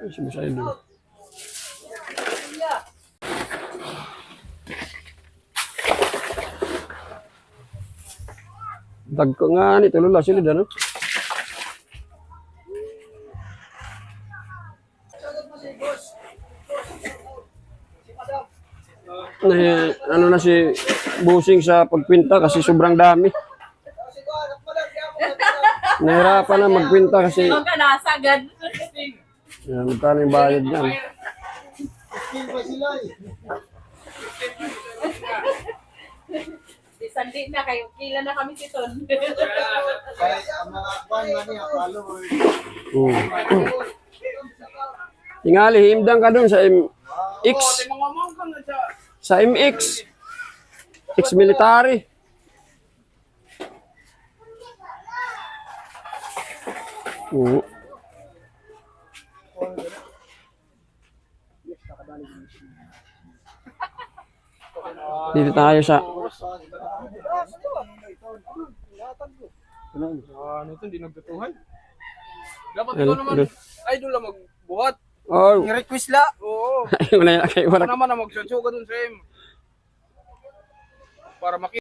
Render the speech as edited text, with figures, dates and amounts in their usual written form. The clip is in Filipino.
Ay, si Boss Idol. Dagko nga ni tulula sila ano? Ano na si Busing sa pagpinta kasi sobrang dami. Nahirapan na magpinta kasi nasagad. yan, magkano yung bayad niyan. Sandi na kayo. Kila na kami si Ton. Tingali, himdang ka dun sa MX. Sa MX. Ex-military. Dito tayo sa Ano ito, hindi nagtutuhan. Dapat ikaw naman, idol lang magbuhat. oh, I-request la. Oo. ayun na kayo Ako naman na magsansuga dun sa para makita.